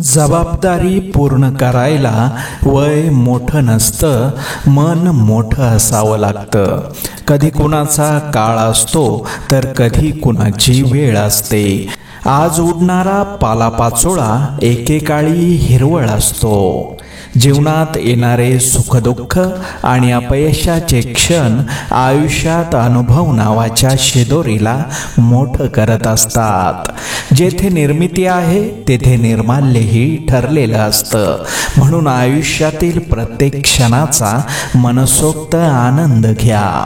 जबाबदारी पूर्ण करायला वय मोठं नसतं, मन मोठं असावं लागतं. कधी कुणाचा काळ असतो तर कधी कुणाची वेळ असते. आज उडणारा पालापाचोळा एकेकाळी हिरवळ असतो. जीवनात येणारे सुखदुःख आणि अपयशाचे क्षण आयुष्यात अनुभव नावाच्या शिदोरीला मोठं करत असतात. जेथे निर्मिती आहे तेथे निर्माल्यही ठरलेलं असतं. म्हणून आयुष्यातील प्रत्येक क्षणाचा मनसोक्त आनंद घ्या.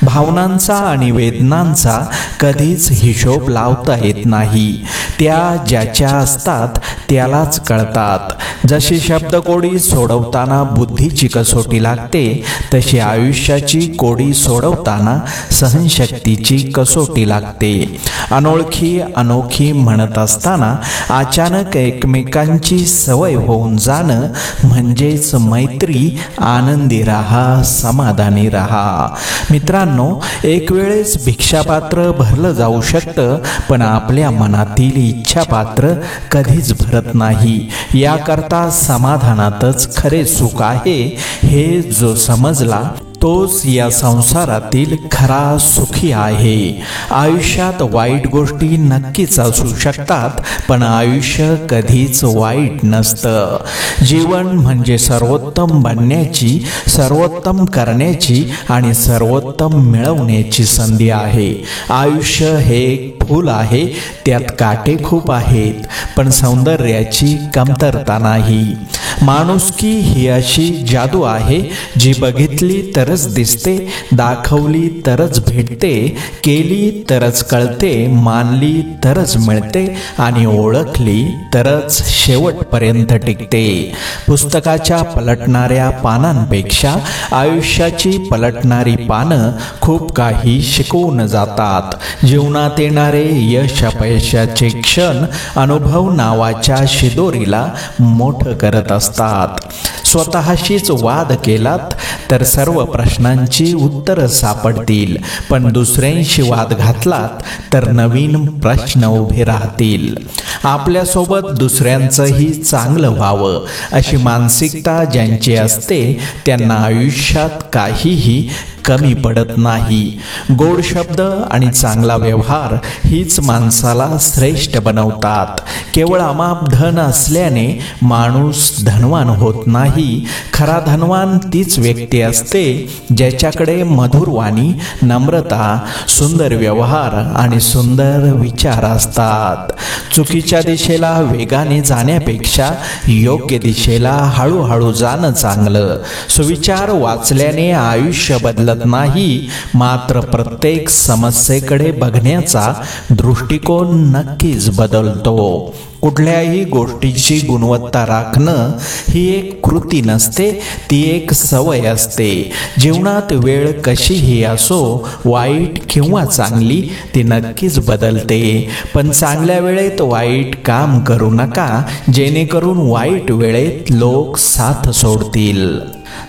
भावनांचा आणि वेदनांचा कधीच हिशोब लावता येत नाही. त्या ज्याच्या असतात त्यालाच कळतात. जशी शब्दकोडी सोडवताना बुद्धीची कसोटी लागते, तशी आयुष्याची कोडी सोडवताना सहनशक्तीची कसोटी लागते. अनोळखी अनोखी म्हणत असताना अचानक एकमेकांची सवय होऊन जाणं म्हणजेच मैत्री. आनंदी राहा, समाधानी राहा. मित्रांनो, एक वेळेस भिक्षापात्र भरलं जाऊ शकतं, पण आपल्या मनातील इच्छापात्र कधीच भरत नाही. याकरता समाधानातच खरे सुख आहे, हे जो समजला तोच या संसारातील खरा सुखी आहे. आयुष्यात वाईट गोष्टी नक्कीच असू शकतात, पण आयुष्य कधीच वाईट नसतं. जीवन म्हणजे सर्वोत्तम बनण्याची, सर्वोत्तम करण्याची आणि सर्वोत्तम मिळवण्याची संधी आहे. आयुष्य हे एक फूल आहे, त्यात काटे खूप आहेत, पण सौंदर्याची कमतरता नाही. माणुसकी ही अशी जादू आहे, जी बघितली तरच दिसते, दाखवली तरच भेटते, केली तरच कळते, मानली तरच मिळते आणि ओळखली तरच शेवटपर्यंत टिकते. पुस्तकाच्या पलटणाऱ्या पानांपेक्षा आयुष्याची पलटणारी पानं खूप काही शिकवून जातात. जीवनात येणारे यश अपयशाचे क्षण अनुभव नावाच्या शिदोरीला मोठं करत असतात. स्वतःशीच वाद केलात तर सर्व प्रश्नांची उत्तरं सापडतील, पण दुसऱ्यांशी वाद घातलात तर नवीन प्रश्न उभे राहतील. आपल्यासोबत दुसऱ्यांचंही चांगलं व्हावं अशी मानसिकता ज्यांची असते, त्यांना आयुष्यात काहीही कमी पडत नाही. गोड शब्द आणि चांगला व्यवहार हीच माणसाला श्रेष्ठ बनवतात. केवळ अमाप धन असल्याने माणूस धनवान होत नाही. खरा धनवान तीच व्यक्ती असते ज्याच्याकडे मधुर वाणी, नम्रता, सुंदर व्यवहार आणि सुंदर विचार असतात. चुकीच्या दिशेला वेगाने जाण्यापेक्षा योग्य दिशेला हळूहळू जाणं चांगलं. सुविचार वाचल्याने आयुष्य बदलत नाही, मात्र प्रत्येक समस्येकडे बघण्याचा दृष्टिकोन नक्कीच बदलतो. कुठल्याही गोष्टीची गुणवत्ता राखणं ही एक कृती नसते, ती एक सवय असते. जीवनात वेळ कशीही असो, वाईट किंवा चांगली, ती नक्कीच बदलते. पण चांगल्या वेळेत वाईट काम करू नका, जेणेकरून वाईट वेळेत लोक साथ सोडतील.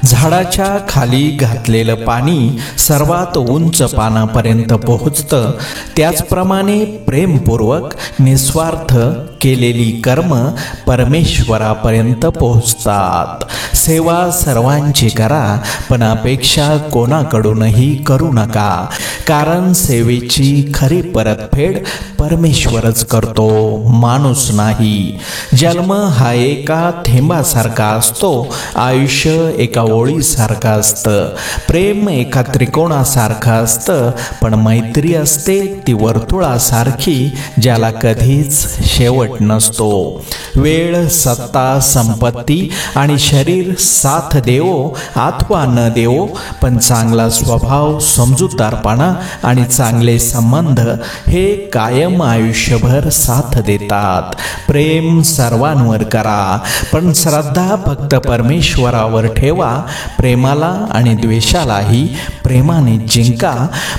झाडाच्या खाली घातलेलं पाणी सर्वात उंच पानापर्यंत पोहोचतं. त्याचप्रमाणे प्रेमपूर्वक निस्वार्थ केलेली कर्म परमेश्वरापर्यंत पोहोचतात. सेवा सर्वांची करा, पण अपेक्षा कोणाकडूनही करू नका, कारण सेवेची खरी परतफेड परमेश्वरच करतो, माणूस नाही. जन्म हा एका थेंबासारखा असतो, आयुष्य एका ओळीसारखं असतं, प्रेम एका त्रिकोणासारखं असतं, पण मैत्री असते ती वर्तुळासारखी, ज्याला कधीच शेवट नसतो. वेळ, सत्ता, संपत्ती आणि शरीर साथ देवो अथवा न देवो, पण चांगला स्वभाव, समजूतदारपणा आणि चांगले संबंध हे कायम आयुष्यभर साथ देतात. प्रेम सर्वांवर करा, पण श्रद्धा फक्त परमेश्वरावर ठेवा. ठेवा, प्रेमाला आणि द्वेषालाही प्रेमाने जिंका.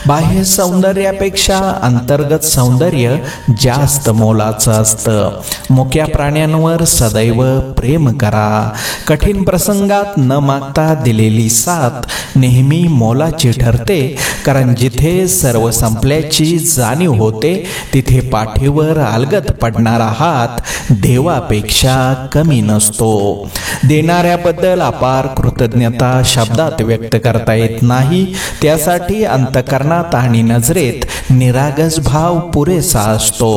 बाह्य सौंदर्यापेक्षा अंतर्गत सौंदर्य जास्त मोलाचं असतं. मुक्या प्राण्यांवर सदैव प्रेम करा. कठीण प्रसंगात न मागता दिलेली साथ नेहमी मोलाची ठरते, कारण जिथे सर्व संपल्याची जाणीव होते तिथे पाठीवर अलगद पडणारा हात देवापेक्षा कमी नसतो. देणाऱ्याबद्दल अपार कृतज्ञता शब्दात व्यक्त करता येत नाही. त्यासाठी अंतकरणात आणि नजरेत निरागस भाव पुरेसा असतो.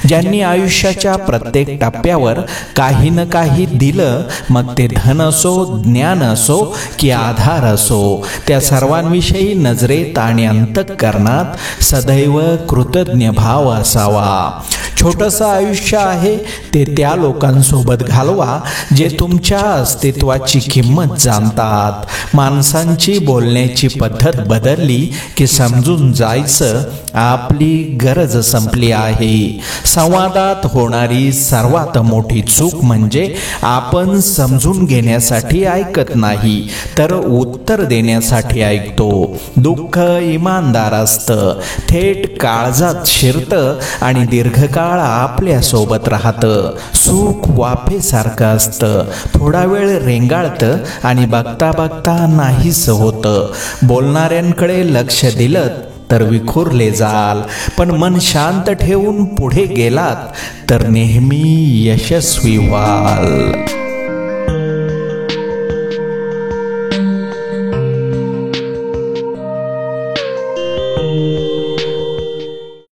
ज्यांनी आयुष्याच्या प्रत्येक टप्प्यावर काही न काही दिलं, मग ते धन असो, ज्ञान असो की आधार असो, त्या सर्वांविषयी नजरेत आणि अंतःकरणात सदैव कृतज्ञ भाव असावा. छोटंसं आयुष्य आहे ते त्या लोकांसोबत घालवा जे तुमच्या अस्तित्वाची किंमत जाणतात. माणसांची बोलण्याची पद्धत बदलली की समजून जायचं आपली गरज संपली आहे. संवादात होणारी सर्वात मोठी चूक म्हणजे आपण समजून घेण्यासाठी ऐकत नाही, तर उत्तर देण्यासाठी ऐकतो. दुःख इमानदार असतं, थेट काळजात शिरतं आणि दीर्घकाळ आपल्या सोबत राहतं. सुख वाफेसारखं असतं, थोडा वेळ रेंगाळतं आणि बघता बघता नाहीस होतं. बोलणाऱ्यांकडे लक्ष दिलं तर विखुरले जाल, पण मन शांत ठेवून पुढे गेलात तर नेहमी यशस्वी व्हाल.